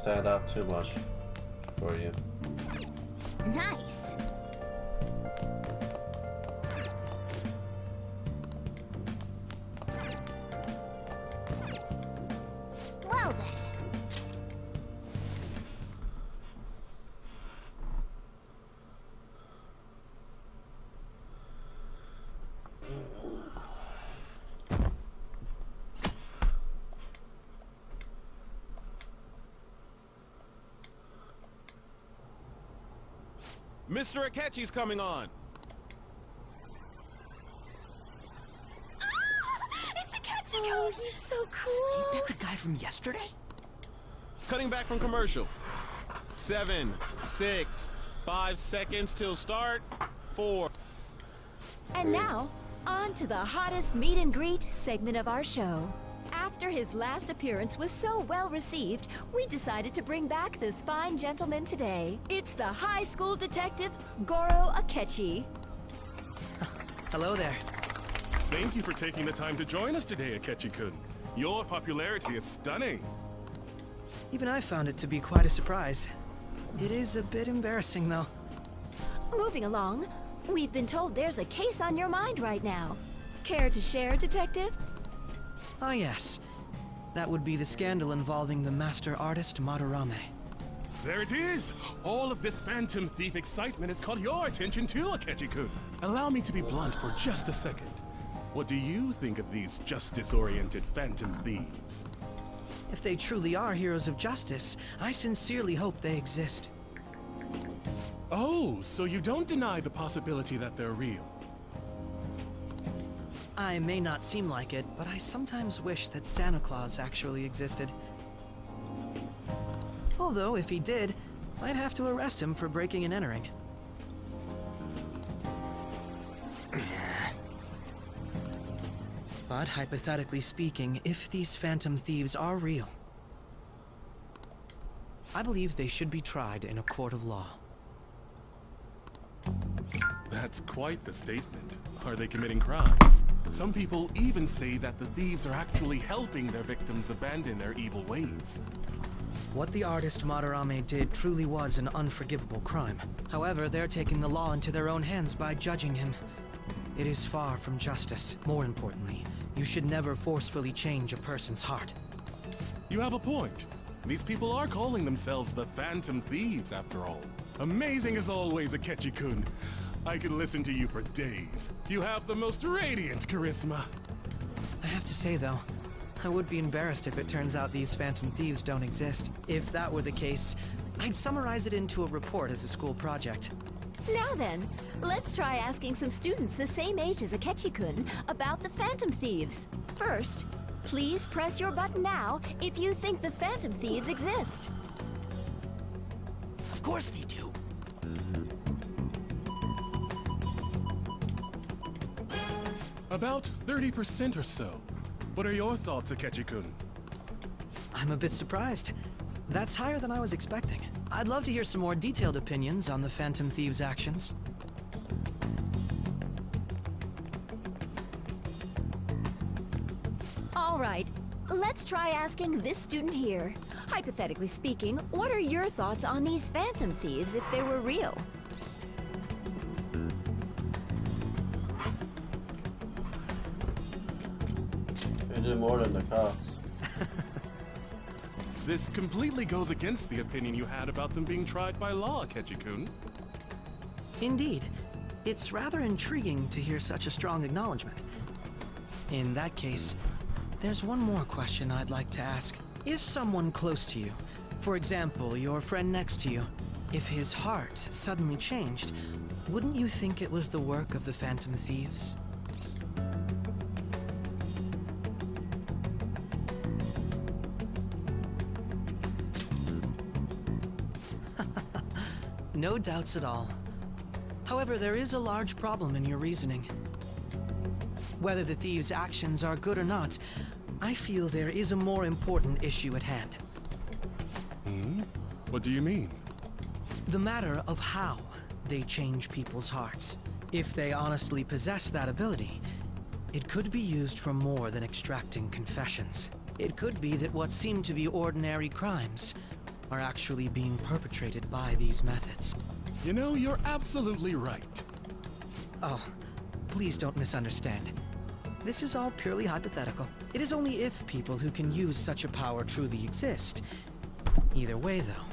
stand out too much for you. Nice. Well then. Mr. Akechi's coming on. It's Akechi! Oh, he's so cool. Ain't that the guy from yesterday? Cutting back from commercial. 7, 6, 5 seconds till start. 4. And now, on to the hottest meet and greet segment of our show. After his last appearance was so well received, we decided to bring back this fine gentleman today. It's the high school detective, Goro Akechi. Hello there. Thank you for taking the time to join us today, Akechi-kun. Your popularity is stunning. Even I found it to be quite a surprise. It is a bit embarrassing, though. Moving along, we've been told there's a case on your mind right now. Care to share, detective? Ah, yes. That would be the scandal involving the master artist Madarame. There it is! All of this Phantom Thief excitement has caught your attention too, Akechi-kun. Allow me to be blunt for just a second. What do you think of these justice-oriented Phantom Thieves? If they truly are heroes of justice, I sincerely hope they exist. Oh, so you don't deny the possibility that they're real? I may not seem like it, but I sometimes wish that Santa Claus actually existed. Although, if he did, I'd have to arrest him for breaking and entering. But hypothetically speaking, if these Phantom Thieves are real, I believe they should be tried in a court of law. That's quite the statement. Are they committing crimes? Some people even say that the thieves are actually helping their victims abandon their evil ways. What the artist Madarame did truly was an unforgivable crime. However, they're taking the law into their own hands by judging him. It is far from justice. More importantly, you should never forcefully change a person's heart. You have a point. These people are calling themselves the Phantom Thieves, after all. Amazing as always, Akechi-kun. I could listen to you for days. You have the most radiant charisma. I have to say, though, I would be embarrassed if it turns out these Phantom Thieves don't exist. If that were the case, I'd summarize it into a report as a school project. Now then, let's try asking some students the same age as Akechi-kun about the Phantom Thieves. First, please press your button now if you think the Phantom Thieves exist. Of course they do. About 30% or so. What are your thoughts, Akechi-kun? I'm a bit surprised. That's higher than I was expecting. I'd love to hear some more detailed opinions on the Phantom Thieves' actions. All right, let's try asking this student here. Hypothetically speaking, what are your thoughts on these Phantom Thieves if they were real? They do more than the cops. This completely goes against the opinion you had about them being tried by law, Akechi-kun. Indeed. It's rather intriguing to hear such a strong acknowledgement. In that case, there's one more question I'd like to ask. If someone close to you, for example, your friend next to you, if his heart suddenly changed, wouldn't you think it was the work of the Phantom Thieves? No doubts at all. However, there is a large problem in your reasoning. Whether the thieves' actions are good or not, I feel there is a more important issue at hand. What do you mean? The matter of how they change people's hearts. If they honestly possess that ability, it could be used for more than extracting confessions. It could be that what seem to be ordinary crimes are actually being perpetrated by these methods. You know, you're absolutely right. Oh, please don't misunderstand. This is all purely hypothetical. It is only if people who can use such a power truly exist. Either way, though,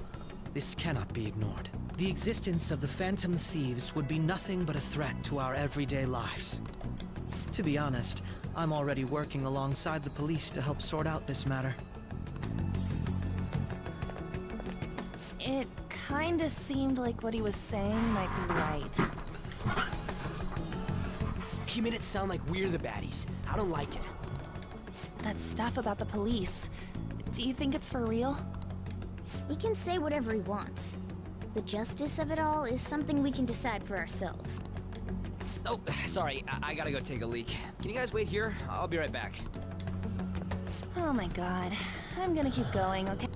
this cannot be ignored. The existence of the Phantom Thieves would be nothing but a threat to our everyday lives. To be honest, I'm already working alongside the police to help sort out this matter. It kinda seemed like what he was saying might be right. He made it sound like we're the baddies. I don't like it. That stuff about the police. Do you think it's for real? He can say whatever he wants. The justice of it all is something we can decide for ourselves. Oh, sorry. I gotta go take a leak. Can you guys wait here? I'll be right back. Oh my god. I'm gonna keep going, okay?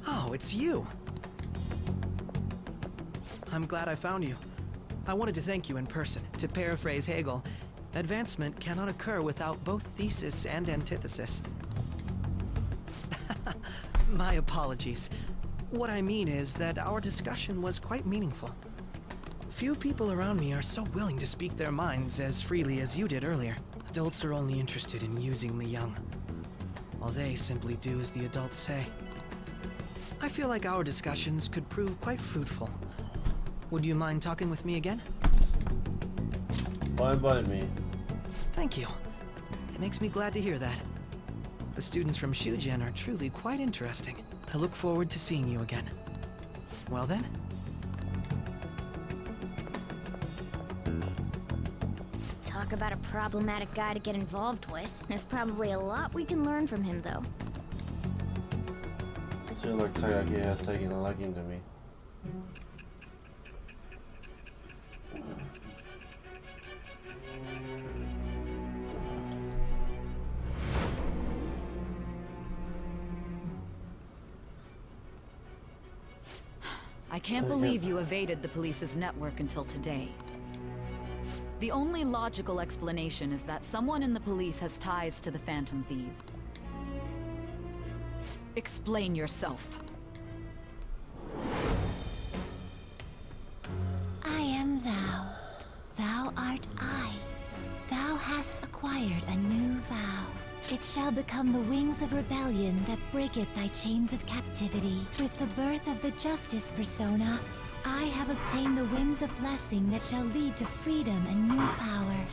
Oh, it's you! I'm glad I found you. I wanted to thank you in person. To paraphrase Hegel, advancement cannot occur without both thesis and antithesis. My apologies. What I mean is that our discussion was quite meaningful. Few people around me are so willing to speak their minds as freely as you did earlier. Adults are only interested in using the young, while they simply do as the adults say. I feel like our discussions could prove quite fruitful. Would you mind talking with me again? Fine by me. Thank you. It makes me glad to hear that. The students from Shugen are truly quite interesting. I look forward to seeing you again. Well then? Talk about a problematic guy to get involved with. There's probably a lot we can learn from him, though. It looks like he has taken a liking to me. I can't believe you evaded the police's network until today. The only logical explanation is that someone in the police has ties to the Phantom Thief. Explain yourself. I am thou. Thou art I. Thou hast acquired a new vow. It shall become the wings of rebellion that breaketh thy chains of captivity. With the birth of the justice persona, I have obtained the winds of blessing that shall lead to freedom and new power.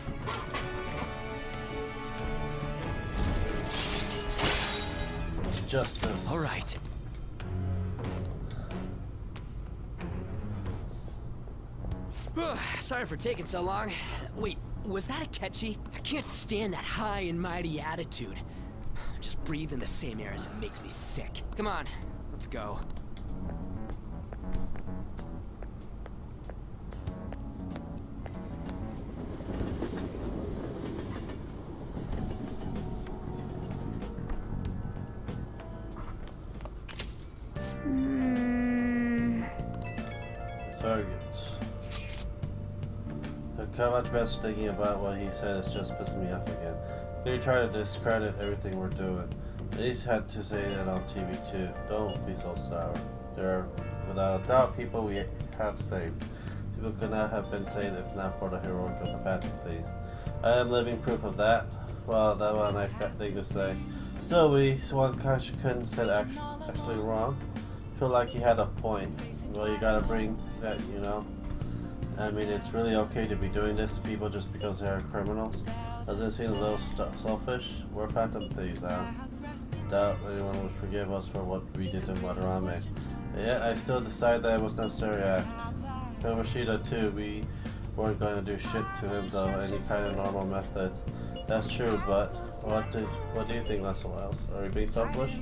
Justice. All right. Sorry for taking so long. Wait, was that Akechi? I can't stand that high and mighty attitude. Just breathing the same air as it makes me sick. Come on, let's go. Targets. The Kavach best thinking about what he said is just pissing me off again. They try to discredit everything we're doing. He's had to say that on TV too. Don't be so sour. There are, without a doubt, people we have saved. People could not have been saved if not for the heroic of the Phantom Thieves. I am living proof of that. Well, that was a nice thing to say. Still, one couldn't say actually wrong. Feel like he had a point. Well, you gotta bring that, you know. I mean, it's really okay to be doing this to people just because they are criminals. Doesn't it seem a little selfish? We're Phantom Thieves, doubt anyone would forgive us for what we did to Madarame. And yet, I still decide that it was necessary to act. Kamoshida too, we weren't going to do shit to him though, any kind of normal method. That's true, but what do you think, Leslie? Are we being selfish?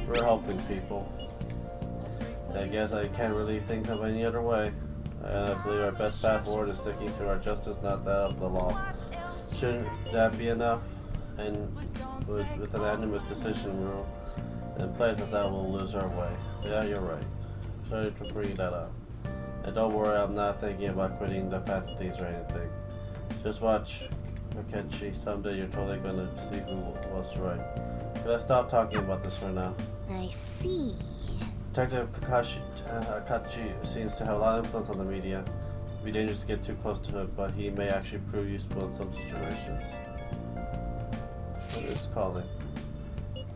We're helping people. I guess I can't really think of any other way. I believe our best path forward is sticking to our justice, not that of the law. Shouldn't that be enough? And with an unanimous decision rule in place, that will lose our way. Yeah, you're right. Sorry to bring that up. And don't worry, I'm not thinking about quitting the Phantom Thieves or anything. Just watch Akechi. Someday you're totally gonna see who was right. Let's stop talking about this for now. I see. Detective Akachi seems to have a lot of influence on the media. It'd be dangerous to get too close to him, but he may actually prove useful in some situations. What is calling?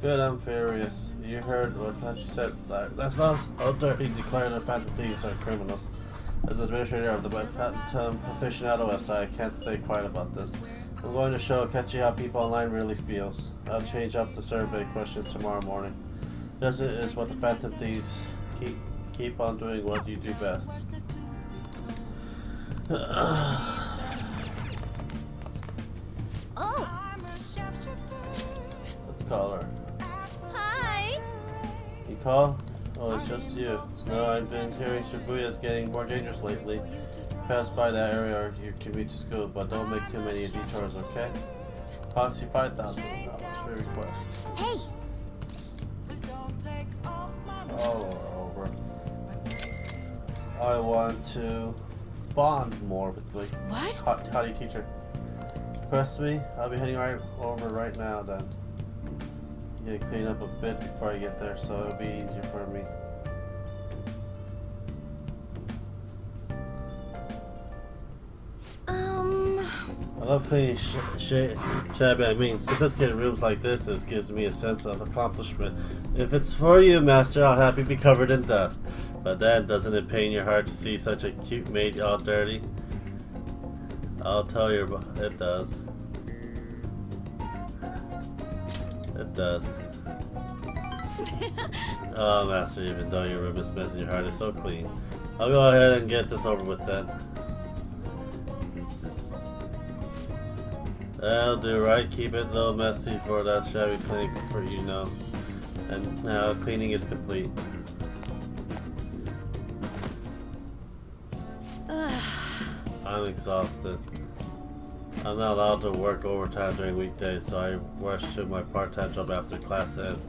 Good, I'm furious. You heard what Akachi said. That's not out there. He declared that phantom thieves are criminals. As administrator of the Phantom Aficionado website, I can't stay quiet about this. I'm going to show Akachi how people online really feels. I'll change up the survey questions tomorrow morning. This is what the Phantom Thieves keep on doing what you do best. Oh! Let's call her. Hi! You call? Oh, it's just you. No, I've been hearing Shibuya is getting more dangerous lately. Pass by that area or you commute to school, but don't make too many detours, okay? Costs you $5,000 for request. Hey! All over. I want to bond more with me. What? Howdy, teacher. Request me? I'll be heading right over right now then. You gotta clean up a bit before I get there, so it'll be easier for me. I love cleaning shabby. I mean, sophisticated rooms like this gives me a sense of accomplishment. If it's for you, Master, I'll happily be covered in dust. But then, doesn't it pain your heart to see such a cute maid all dirty? I'll tell you, it does. It does. Oh, Master, even though your room is messy, your heart is so clean. I'll go ahead and get this over with then. That'll do, right? Keep it a little messy for that shabby clinic for you know. And now cleaning is complete. I'm exhausted. I'm not allowed to work overtime during weekdays, so I rush to my part-time job after class ends.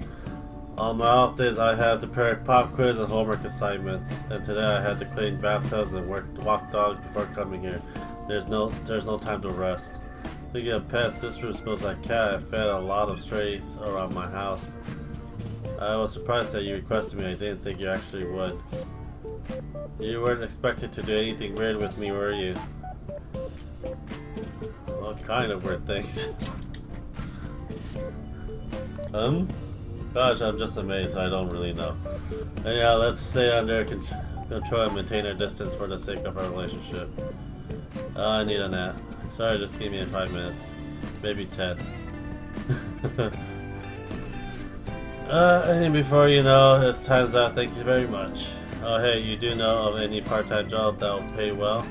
On my off days, I have to prepare pop quiz and homework assignments, and today I had to clean bathtubs and walk dogs before coming here. There's no time to rest. Speaking of pets, this room smells like cat. I fed a lot of strays around my house. I was surprised that you requested me. I didn't think you actually would. You weren't expected to do anything weird with me, were you? What kind of weird things? Gosh, I'm just amazed. I don't really know. Anyhow, let's stay under control and maintain our distance for the sake of our relationship. I need a nap. Sorry, just give me 5 minutes. Maybe 10. And before you know, it's time's out. Thank you very much. Oh, hey, you do know of any part-time job that will pay well?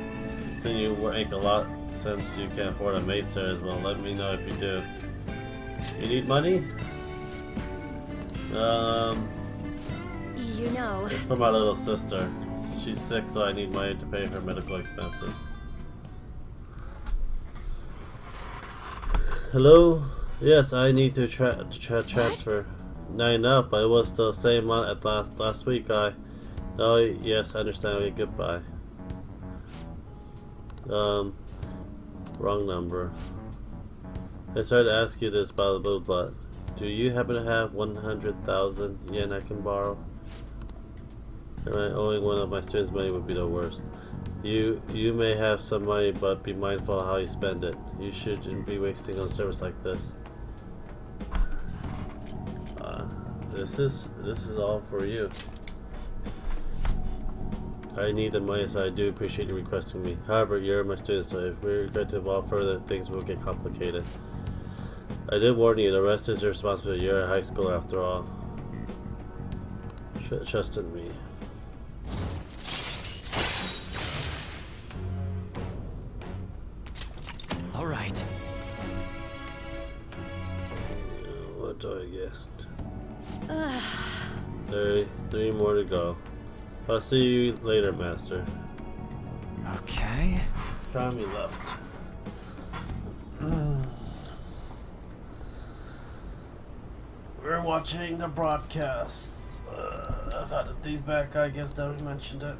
Since you make a lot, since you can't afford a maid service, well, let me know if you do. You need money? You know... It's for my little sister. She's sick, so I need money to pay her medical expenses. Hello? Yes, I need to transfer. I know, but it was the same one at last week. Oh, yes, I understand. Okay, goodbye. Wrong number. I started to ask you this about the blue, but do you happen to have 100,000 yen I can borrow? Owing one of my students money would be the worst. You may have some money, but be mindful of how you spend it. You shouldn't be wasting on service like this. This is all for you. I need the money, so I do appreciate you requesting me. However, you're my student, so if we regret to evolve further, things will get complicated. I did warn you, the rest is your responsibility. You're a high schooler after all. Trust in me. All right. What do I get? 33 more to go. I'll see you later, Master. Okay. Kami left. We're watching the broadcast. I've had the thieves back. I guess that we mentioned it.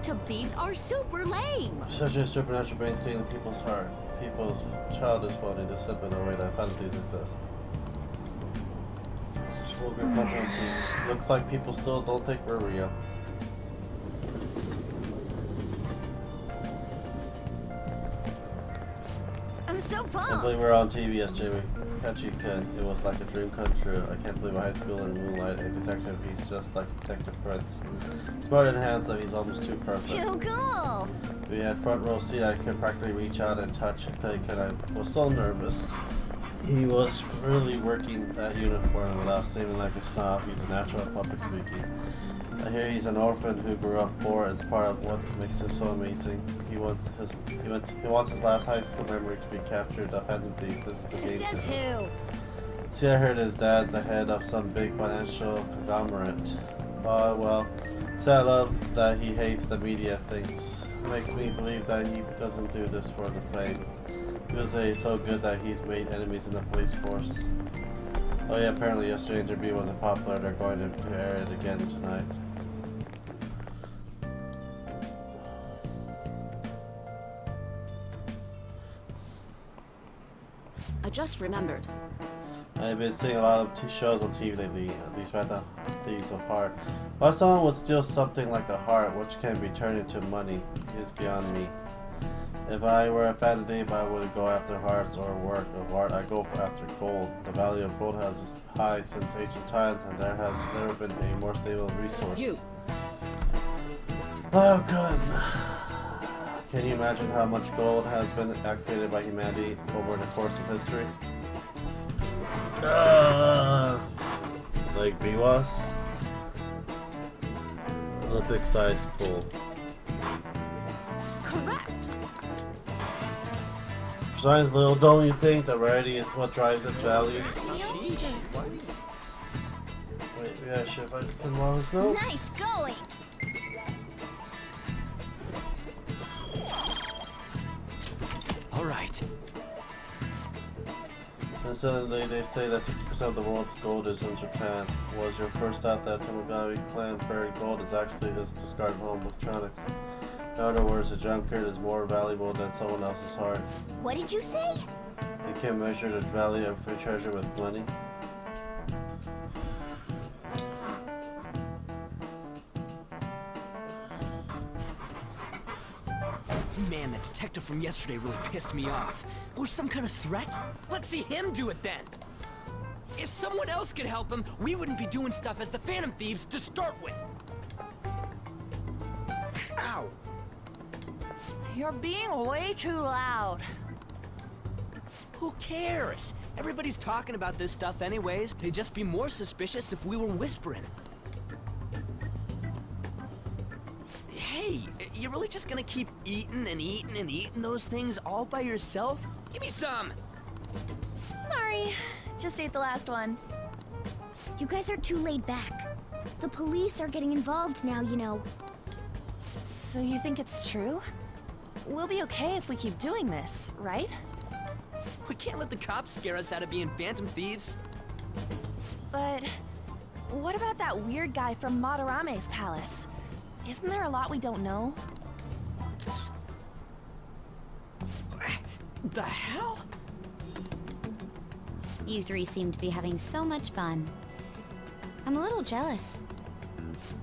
phantom thieves are super lame. Such a supernatural being seen in people's heart. People's childish body to slip in a way that fantasies exist. Such vulgar content. Looks like people still don't think we're real. I'm so I can't pumped. believe we're on TV yesterday. Catchy Kid. It was like a dream come true. I can't believe a high school in Moonlight, a detective. He's just like Detective Prince. Smart and handsome. He's almost too perfect. Too cool. We had front row seat. I could practically reach out and touch and take, and I was so nervous. He was really working that uniform without seeming like a snob. He's a natural at public speaking. I hear he's an orphan who grew up poor. It's part of what makes him so amazing. He wants his last high school memory to be captured. The phantom thief. This is the game. Says to who? See, I heard his dad's the head of some big financial conglomerate. Well, see, I love that he hates the media things. Makes me believe that he doesn't do this for the fame. He was so good that he's made enemies in the police force. Oh yeah, apparently yesterday's interview wasn't popular. They're going to air it again tonight. I just remembered. I've been seeing a lot of shows on TV lately, these phantom thieves of heart. Why someone would steal something like a heart, which can be turned into money, is beyond me. If I were a phantom thief, I wouldn't go after hearts or work of art. I go after gold. The value of gold has been high since ancient times, and there has never been a more stable resource. You. Oh, good. Can you imagine how much gold has been excavated by humanity over the course of history? Like BWAS? Olympic size pool. Correct. Besides, little, don't you think that variety is what drives its value? Wait, we gotta ship out to Marvel's notes? Nice going! All right. And suddenly they say that 60% of the world's gold is in Japan. Was your first thought that Tamagawi clan buried gold is actually his discarded home electronics? In other words, a junkyard is more valuable than someone else's heart. What did you say? You can't measure the value of a treasure with money. Man, that detective from yesterday really pissed me off. Was some kind of threat? Let's see him do it then! If someone else could help him, we wouldn't be doing stuff as the Phantom Thieves to start with. Ow! You're being way too loud. Who cares? Everybody's talking about this stuff anyways. They'd just be more suspicious if we were whispering. Hey, you really just gonna keep eating and eating and eating those things all by yourself? Give me some! Sorry, just ate the last one. You guys are too laid back. The police are getting involved now, you know. So you think it's true? We'll be okay if we keep doing this, right? We can't let the cops scare us out of being Phantom Thieves. But what about that weird guy from Madarame's palace? Isn't there a lot we don't know? The hell? You three seem to be having so much fun. I'm a little jealous.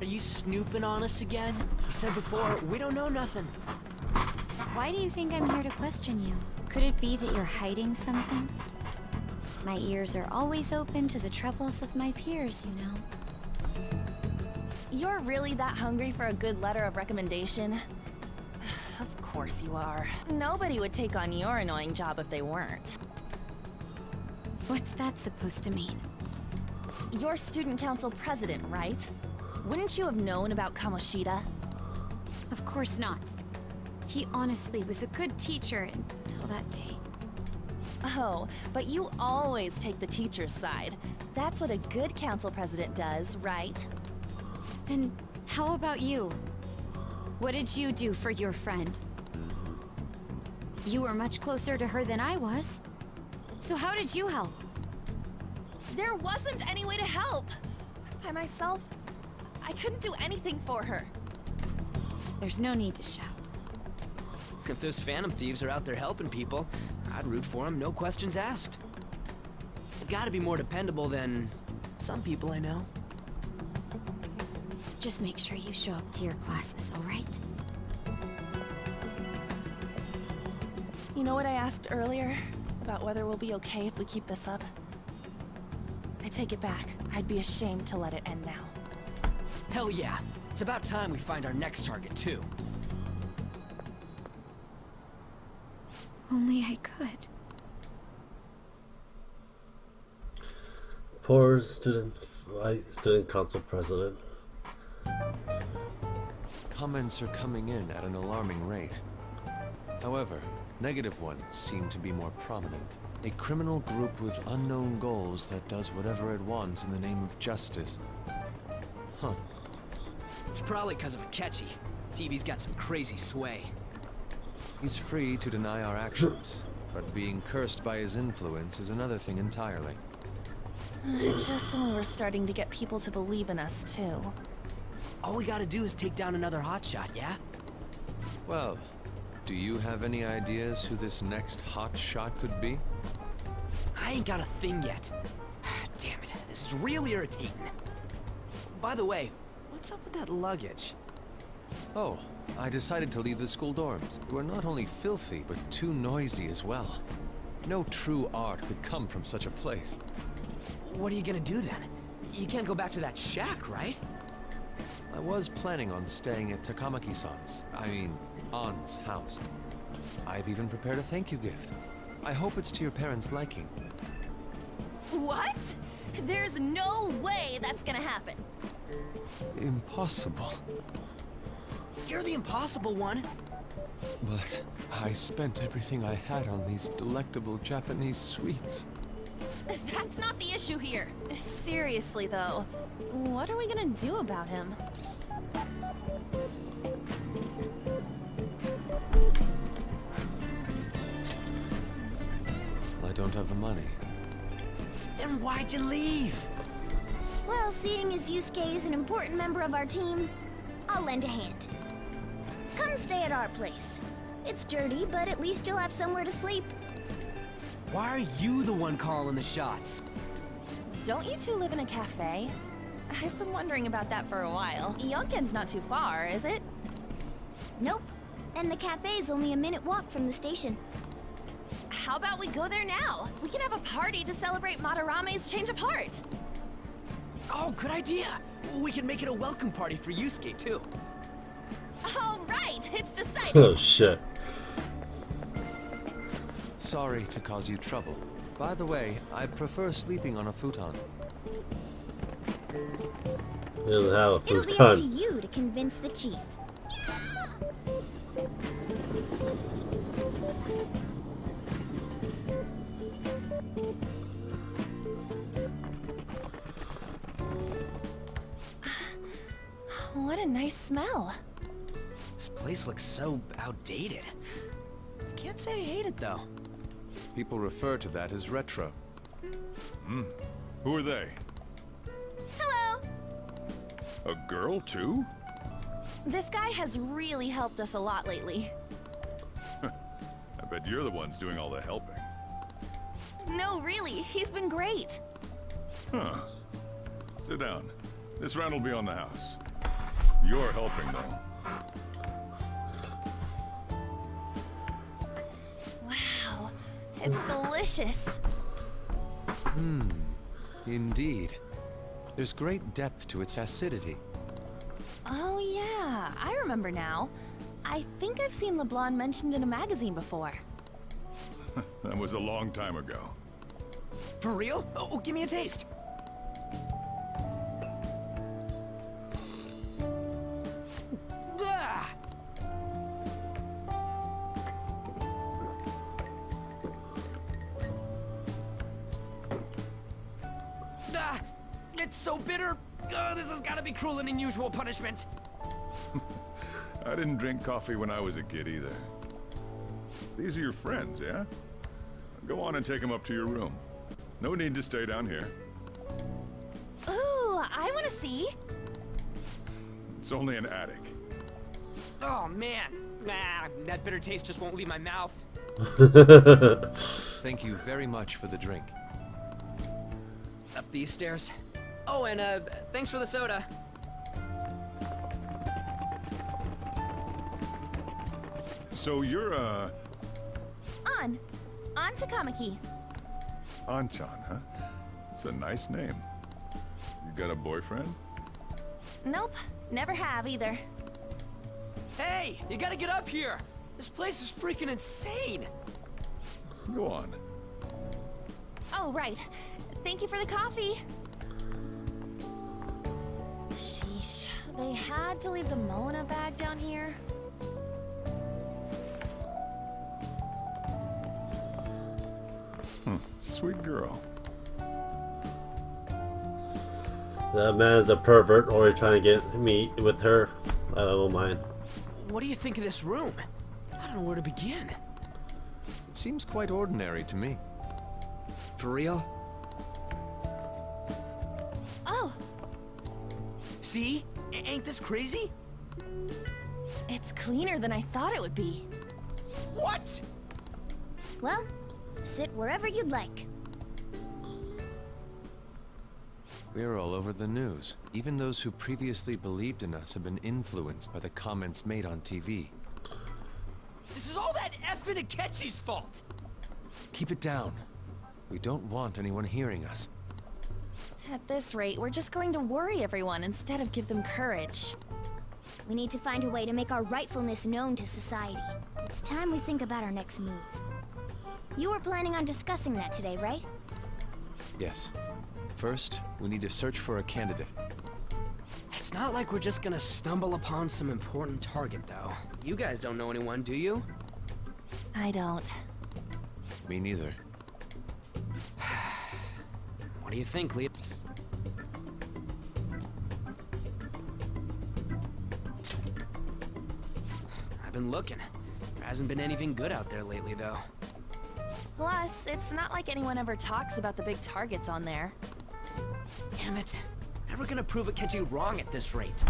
Are you snooping on us again? You said before, we don't know nothing. Why do you think I'm here to question you? Could it be that you're hiding something? My ears are always open to the troubles of my peers, you know. You're really that hungry for a good letter of recommendation? Of course you are. Nobody would take on your annoying job if they weren't. What's that supposed to mean? You're student council president, right? Wouldn't you have known about Kamoshida? Of course not. He honestly was a good teacher until that day. Oh, but you always take the teacher's side. That's what a good council president does, right? Then how about you? What did you do for your friend? You were much closer to her than I was. So how did you help? There wasn't any way to help. By myself, I couldn't do anything for her. There's no need to shout. If those Phantom Thieves are out there helping people, I'd root for them, no questions asked. They've gotta be more dependable than some people I know. Just make sure you show up to your classes, alright? You know what I asked earlier? About whether we'll be okay if we keep this up? I take it back. I'd be ashamed to let it end now. Hell yeah. It's about time we find our next target, too. Only I could. Poor student council president. Comments are coming in at an alarming rate. However, negative ones seem to be more prominent. A criminal group with unknown goals that does whatever it wants in the name of justice. Huh. It's probably because of Akechi. TV's got some crazy sway. He's free to deny our actions, but being cursed by his influence is another thing entirely. Just when we were starting to get people to believe in us, too. All we gotta do is take down another hotshot, yeah? Well, do you have any ideas who this next hot shot could be? I ain't got a thing yet. Damn it, this is real irritating. By the way, what's up with that luggage? Oh, I decided to leave the school dorms. We're not only filthy, but too noisy as well. No true art could come from such a place. What are you gonna do then? You can't go back to that shack, right? I was planning on staying at Takamaki-san's, Ann's house. I've even prepared a thank you gift. I hope it's to your parents' liking. What? There's no way that's gonna happen. Impossible. You're the impossible one. But I spent everything I had on these delectable Japanese sweets. That's not the issue here. Seriously, though, what are we gonna do about him? I don't have the money. Then why'd you leave? Well, seeing as Yusuke is an important member of our team, I'll lend a hand. Come stay at our place. It's dirty, but at least you'll have somewhere to sleep. Why are you the one calling the shots? Don't you two live in a cafe? I've been wondering about that for a while. Yonken's not too far, is it? Nope. And the cafe's only a minute walk from the station. How about we go there now? We can have a party to celebrate Madarame's change of heart. Oh, good idea. We can make it a welcome party for Yusuke, too. All right, it's decided. Oh shit. Sorry to cause you trouble. By the way, I prefer sleeping on a futon. He doesn't have a It'll be up to futon. you to convince the chief. What a nice smell. This place looks so outdated. I can't say I hate it, though. People refer to that as retro. Who are they? Hello. A girl, too? This guy has really helped us a lot lately. I bet you're the ones doing all the helping. No, really, he's been great. Huh. Sit down. This round will be on the house. You're helping, though. Wow, it's delicious. Indeed. There's great depth to its acidity. Oh yeah, I remember now. I think I've seen LeBlanc mentioned in a magazine before. That was a long time ago. For real? Oh, give me a taste. Ah! Ah, it's so bitter. This has got to be cruel and unusual punishment. I didn't drink coffee when I was a kid either. These are your friends, yeah? Go on and take them up to your room. No need to stay down here. Ooh, I want to see. It's only an attic. Oh man, that bitter taste just won't leave my mouth. Thank you very much for the drink. Up these stairs. Oh, and thanks for the soda. So you're, On Takamaki. Anchan, huh? It's a nice name. You got a boyfriend? Nope, never have either. Hey, you gotta get up here. This place is freaking insane. Go on. Oh, right. Thank you for the coffee. Sheesh, they had to leave the Mona bag down here. Sweet girl. That man is a pervert, or he's trying to get me with her. I don't mind. What do you think of this room? I don't know where to begin. It seems quite ordinary to me. For real? Oh, See? Ain't this crazy? it's cleaner than I thought it would be. What? Well, sit wherever you'd like. We're all over the news. Even those who previously believed in us have been influenced by the comments made on TV. This is all that effing Akechi's fault! Keep it down. We don't want anyone hearing us. At this rate, we're just going to worry everyone instead of give them courage. We need to find a way to make our rightfulness known to society. It's time we think about our next move. You were planning on discussing that today, right? Yes. First, we need to search for a candidate. It's not like we're just gonna stumble upon some important target, though. You guys don't know anyone, do you? I don't. Me neither. What do you think, Leah? I've been looking. There hasn't been anything good out there lately, though. Plus, it's not like anyone ever talks about the big targets on there. Damn it. Never gonna prove Akechi wrong at this rate.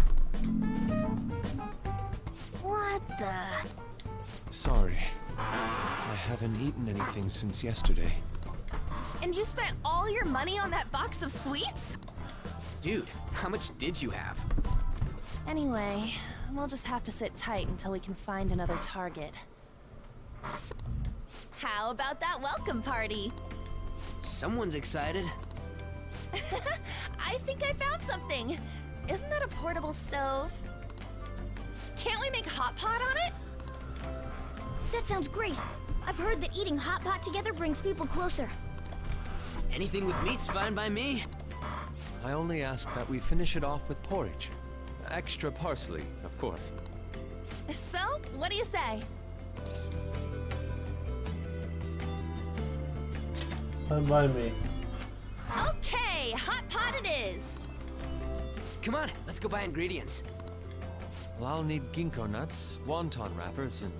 What the? Sorry. I haven't eaten anything since yesterday. And you spent all your money on that box of sweets? Dude, how much did you have? Anyway, we'll just have to sit tight until we can find another target. How about that welcome party? Someone's excited. I think I found something. Isn't that a portable stove? Can't we make hot pot on it? That sounds great. I've heard that eating hot pot together brings people closer. Anything with meat's fine by me. I only ask that we finish it off with porridge. Extra parsley, of course. So, what do you say? Fine by me. Okay, hot pot it is. Come on, let's go buy ingredients. Well, I'll need ginkgo nuts, wonton wrappers, and...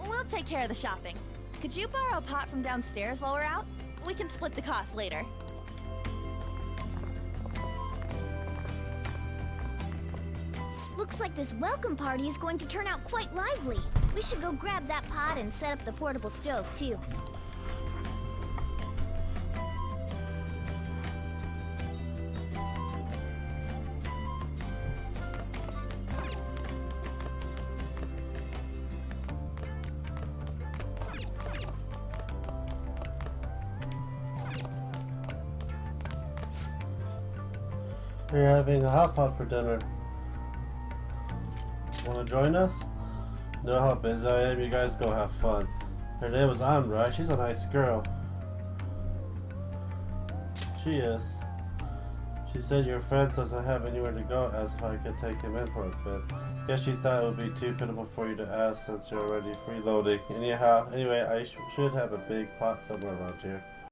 We'll take care of the shopping. Could you borrow a pot from downstairs while we're out? We can split the cost later. Looks like this welcome party is going to turn out quite lively. We should go grab that pot and set up the portable stove, too. We're having a hot pot for dinner. Wanna join us? Know how busy I am, you guys go have fun. Her name was Amariah, she's a nice girl. She is. She said your friend doesn't have anywhere to go, asked if I could take him in for a bit. Guess she thought it would be too pitiful for you to ask since you're already freeloading. Anyway, I should have a big pot somewhere around here.